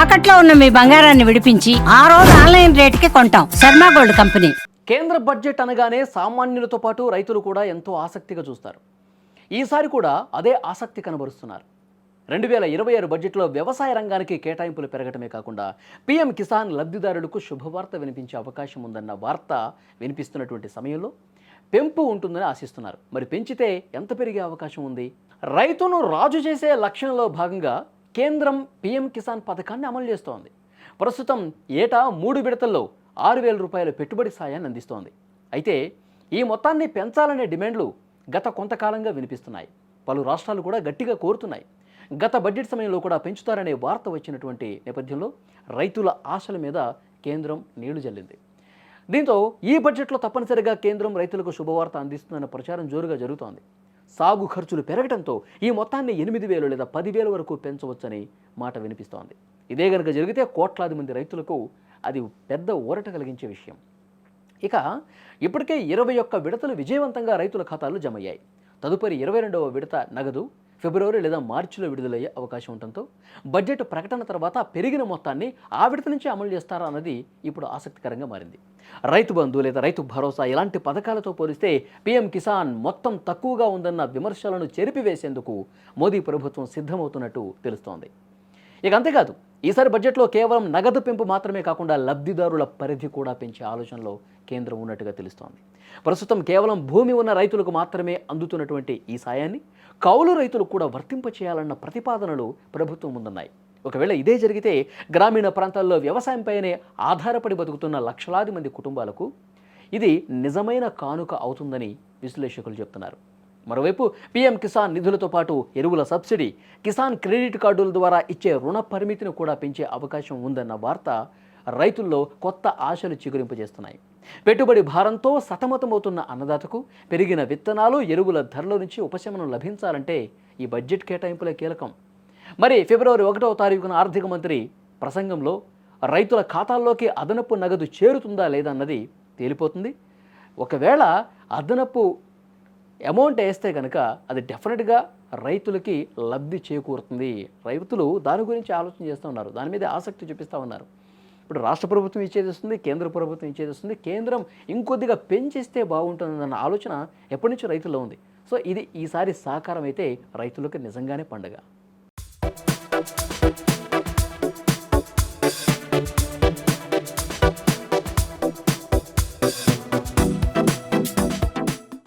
తాకట్లో ఉన్న మీ బంగారాన్ని విడిపించి ఆ రోజు ఆన్లైన్ రేటుకి కొంటాం. Sharma gold company. కేంద్ర బడ్జెట్ అనగానే సామాన్యులతో పాటు రైతులు కూడా ఎంతో ఆసక్తిగా చూస్తారు. ఈసారి కూడా అదే ఆసక్తి కనబరుస్తున్నారు. 2026 బడ్జెట్లో వ్యవసాయ రంగానికి కేటాయింపులు పెరగటమే కాకుండా పీఎం కిసాన్ లబ్ధిదారులకు శుభవార్త వినిపించే అవకాశం ఉందన్న వార్త వినిపిస్తున్నటువంటి సమయంలో పెంపు ఉంటుందని ఆశిస్తున్నారు. మరి పెంచితే ఎంత పెరిగే అవకాశం ఉంది? రైతును రాజు చేసే లక్ష్యంలో భాగంగా కేంద్రం పీఎం కిసాన్ పథకాన్ని అమలు చేస్తోంది. ప్రస్తుతం ఏటా 3 విడతల్లో 6,000 రూపాయల పెట్టుబడి సాయాన్ని అందిస్తోంది. అయితే ఈ మొత్తాన్ని పెంచాలనే డిమాండ్లు గత కొంతకాలంగా వినిపిస్తున్నాయి. పలు రాష్ట్రాలు కూడా గట్టిగా కోరుతున్నాయి. గత బడ్జెట్ సమయంలో కూడా పెంచుతారనే వార్త వచ్చినటువంటి నేపథ్యంలో రైతుల ఆశల మీద కేంద్రం నీళ్లు జల్లింది. దీంతో ఈ బడ్జెట్లో తప్పనిసరిగా కేంద్రం రైతులకు శుభవార్త అందిస్తుందన్న ప్రచారం జోరుగా జరుగుతోంది. సాగు ఖర్చులు పెరగడంతో ఈ మొత్తాన్ని 8,000 లేదా 10,000 వరకు పెంచవచ్చని మాట వినిపిస్తోంది. ఇదే కనుక జరిగితే కోట్లాది మంది రైతులకు అది పెద్ద ఊరట కలిగించే విషయం. ఇక ఇప్పటికే 21 విడతలు విజయవంతంగా రైతుల ఖాతాల్లో జమయ్యాయి. తదుపరి 22వ విడత నగదు ఫిబ్రవరి లేదా మార్చిలో విడుదలయ్యే అవకాశం ఉండటంతో బడ్జెట్ ప్రకటన తర్వాత పెరిగిన మొత్తాన్ని ఆ విడత నుంచి అమలు చేస్తారా అన్నది ఇప్పుడు ఆసక్తికరంగా మారింది. రైతు బంధు లేదా రైతు భరోసా ఇలాంటి పథకాలతో పోలిస్తే పీఎం కిసాన్ మొత్తం తక్కువగా ఉందన్న విమర్శలను చెరిపివేసేందుకు మోదీ ప్రభుత్వం సిద్ధమవుతున్నట్టు తెలుస్తోంది. ఇక అంతేకాదు, ఈసారి బడ్జెట్లో కేవలం నగదు పెంపు మాత్రమే కాకుండా లబ్ధిదారుల పరిధి కూడా పెంచే ఆలోచనలో కేంద్రం ఉన్నట్టుగా తెలుస్తోంది. ప్రస్తుతం కేవలం భూమి ఉన్న రైతులకు మాత్రమే అందుతున్నటువంటి ఈ సాయాన్ని కౌలు రైతులకు కూడా వర్తింపచేయాలన్న ప్రతిపాదనలు ప్రభుత్వం ముందున్నాయి. ఒకవేళ ఇదే జరిగితే గ్రామీణ ప్రాంతాల్లో వ్యవసాయంపైనే ఆధారపడి బతుకుతున్న లక్షలాది మంది కుటుంబాలకు ఇది నిజమైన కానుక అవుతుందని విశ్లేషకులు చెప్తున్నారు. మరోవైపు పీఎం కిసాన్ నిధులతో పాటు ఎరువుల సబ్సిడీ, కిసాన్ క్రెడిట్ కార్డుల ద్వారా ఇచ్చే రుణ పరిమితిని కూడా పెంచే అవకాశం ఉందన్న వార్త రైతుల్లో కొత్త ఆశలు చిగురింపజేస్తున్నాయి. పెట్టుబడి భారంతో సతమతమవుతున్న అన్నదాతకు పెరిగిన విత్తనాలు, ఎరువుల ధరల నుంచి ఉపశమనం లభించాలంటే ఈ బడ్జెట్ కేటాయింపులే కీలకం. మరి ఫిబ్రవరి 1వ తారీఖున ఆర్థిక మంత్రి ప్రసంగంలో రైతుల ఖాతాల్లోకి అదనపు నగదు చేరుతుందా లేదా అన్నది తేలిపోతుంది. ఒకవేళ అదనపు అమౌంట్ వేస్తే కనుక అది డెఫినెట్గా రైతులకి లబ్ధి చేకూరుతుంది. రైతులు దాని గురించి ఆలోచన చేస్తూ ఉన్నారు, దాని మీద ఆసక్తి చూపిస్తూ ఉన్నారు. ఇప్పుడు రాష్ట్ర ప్రభుత్వం ఇచ్చేదిస్తుంది, కేంద్ర ప్రభుత్వం ఇచ్చేదిస్తుంది, కేంద్రం ఇంకొద్దిగా పెంచిస్తే బాగుంటుందన్న ఆలోచన ఎప్పటి నుంచో రైతుల్లో ఉంది. సో ఇది ఈసారి సాకారం అయితే రైతులకు నిజంగానే పండుగ.